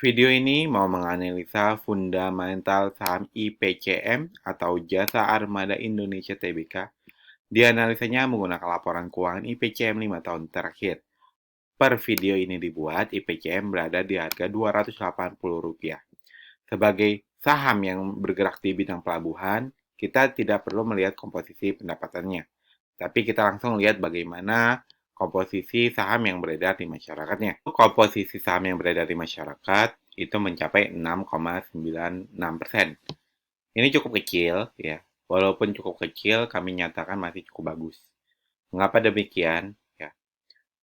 Video ini mau menganalisa fundamental saham IPCM atau Jasa Armada Indonesia Tbk. Dianalisanya menggunakan laporan keuangan IPCM 5 tahun terakhir. Per video ini dibuat, IPCM berada di harga Rp280. Sebagai saham yang bergerak di bidang pelabuhan, kita tidak perlu melihat komposisi pendapatannya. Tapi kita langsung lihat bagaimana komposisi saham yang beredar di masyarakatnya. Komposisi saham yang beredar di masyarakat itu mencapai 6,96%. Ini cukup kecil, ya. Walaupun cukup kecil, kami nyatakan masih cukup bagus. Mengapa demikian? Ya.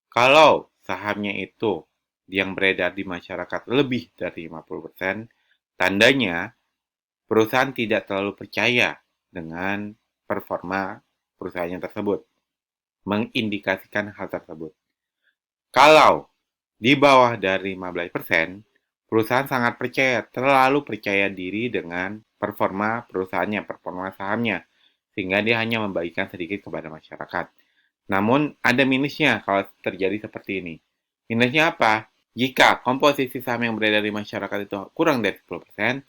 Kalau sahamnya itu yang beredar di masyarakat lebih dari 50%, tandanya perusahaan tidak terlalu percaya dengan performa perusahaannya tersebut, mengindikasikan hal tersebut. Kalau di bawah dari 15%, perusahaan sangat percaya, terlalu percaya diri dengan performa perusahaannya, performa sahamnya, sehingga dia hanya membagikan sedikit kepada masyarakat. Namun, ada minusnya kalau terjadi seperti ini. Minusnya apa? Jika komposisi saham yang beredar di masyarakat itu kurang dari 10%,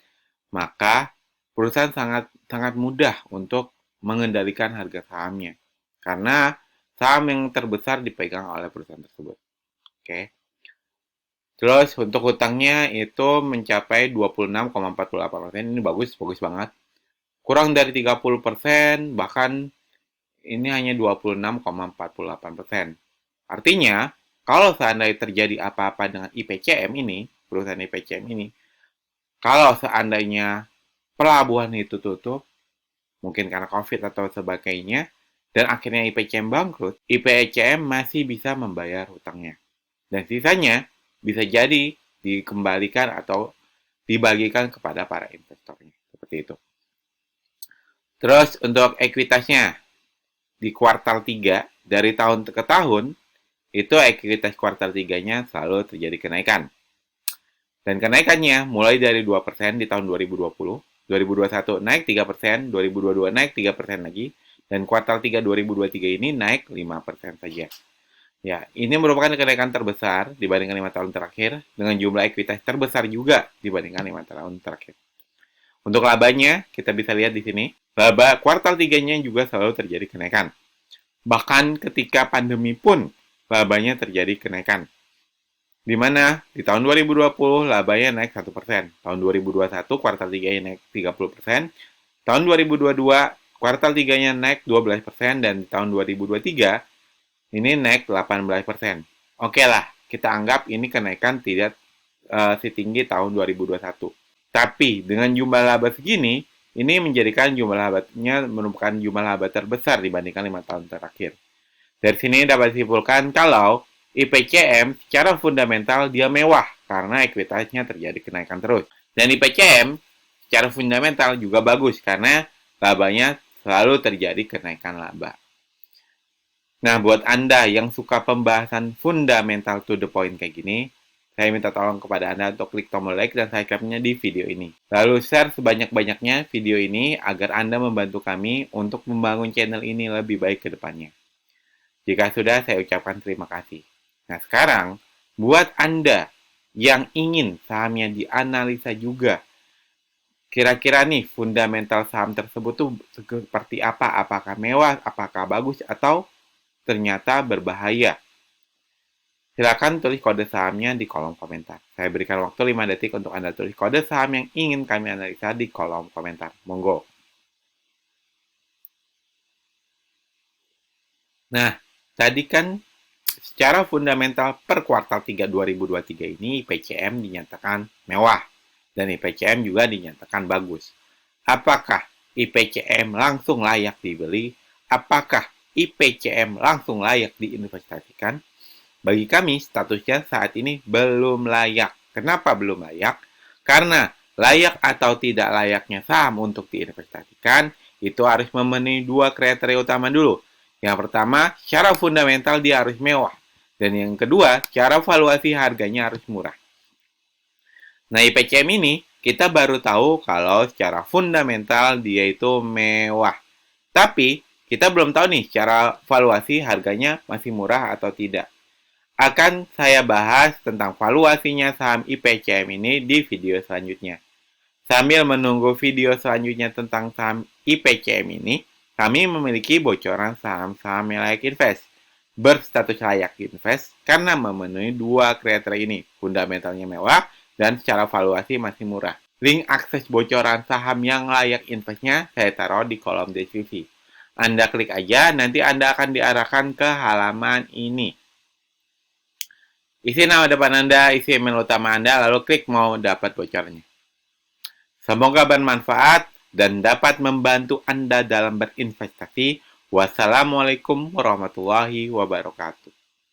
maka perusahaan sangat mudah untuk mengendalikan harga sahamnya. Karena saham yang terbesar dipegang oleh perusahaan tersebut. Oke. Terus untuk hutangnya itu mencapai 26,48%. Ini bagus banget. Kurang dari 30%, bahkan ini hanya 26,48%. Artinya, kalau seandainya terjadi apa-apa dengan IPCM ini, perusahaan IPCM ini, kalau seandainya pelabuhan itu tutup, mungkin karena COVID atau sebagainya, dan akhirnya IPCM bangkrut, IPCM masih bisa membayar hutangnya. Dan sisanya bisa jadi dikembalikan atau dibagikan kepada para investornya. Seperti itu. Terus untuk ekuitasnya, di kuartal 3, dari tahun ke tahun, itu ekuitas kuartal 3-nya selalu terjadi kenaikan. Dan kenaikannya mulai dari 2% di tahun 2020, 2021 naik 3%, 2022 naik 3% lagi, dan kuartal 3 2023 ini naik 5% saja. Ya, ini merupakan kenaikan terbesar dibandingkan 5 tahun terakhir, dengan jumlah ekuitas terbesar juga dibandingkan 5 tahun terakhir. Untuk labanya, kita bisa lihat di sini, laba kuartal 3-nya juga selalu terjadi kenaikan. Bahkan ketika pandemi pun, labanya terjadi kenaikan. Di mana di tahun 2020 labanya naik 1%, tahun 2021 kuartal 3-nya naik 30%, tahun 2022 kuartal 3-nya naik 12%, dan di tahun 2023 ini naik 18%. Oke lah, kita anggap ini kenaikan tidak setinggi tahun 2021. Tapi dengan jumlah laba segini, ini menjadikan jumlah labanya merupakan jumlah laba terbesar dibandingkan 5 tahun terakhir. Dari sini dapat disimpulkan kalau IPCM secara fundamental dia mewah karena ekuitasnya terjadi kenaikan terus. Dan IPCM secara fundamental juga bagus karena labanya selalu terjadi kenaikan laba. Nah, buat Anda yang suka pembahasan fundamental to the point kayak gini, saya minta tolong kepada Anda untuk klik tombol like dan subscribe-nya di video ini. Lalu share sebanyak-banyaknya video ini agar Anda membantu kami untuk membangun channel ini lebih baik ke depannya. Jika sudah, saya ucapkan terima kasih. Nah, sekarang, buat Anda yang ingin sahamnya dianalisa juga, kira-kira nih fundamental saham tersebut tuh seperti apa? Apakah mewah, apakah bagus, atau ternyata berbahaya? Silakan tulis kode sahamnya di kolom komentar. Saya berikan waktu 5 detik untuk Anda tulis kode saham yang ingin kami analisa di kolom komentar. Monggo. Nah, tadi kan secara fundamental per kuartal 3 2023 ini IPCM dinyatakan mewah dan IPCM juga dinyatakan bagus. Apakah IPCM langsung layak dibeli? Apakah IPCM langsung layak diinvestasikan? Bagi kami, statusnya saat ini belum layak. Kenapa belum layak? Karena layak atau tidak layaknya saham untuk diinvestasikan itu harus memenuhi 2 kriteria utama dulu. Yang pertama, secara fundamental dia harus mewah. Dan yang kedua, secara valuasi harganya harus murah. Nah, IPCM ini kita baru tahu kalau secara fundamental dia itu mewah. Tapi kita belum tahu nih secara valuasi harganya masih murah atau tidak. Akan saya bahas tentang valuasinya saham IPCM ini di video selanjutnya. Sambil menunggu video selanjutnya tentang saham IPCM ini, kami memiliki bocoran saham-saham yang layak invest. Berstatus layak invest karena memenuhi dua kriteria ini, fundamentalnya mewah dan secara valuasi masih murah. Link akses bocoran saham yang layak investnya saya taruh di kolom deskripsi. Anda klik aja, nanti Anda akan diarahkan ke halaman ini. Isi nama depan Anda, isi email utama Anda, lalu klik mau dapat bocornya. Semoga bermanfaat dan dapat membantu Anda dalam berinvestasi. Wassalamualaikum warahmatullahi wabarakatuh.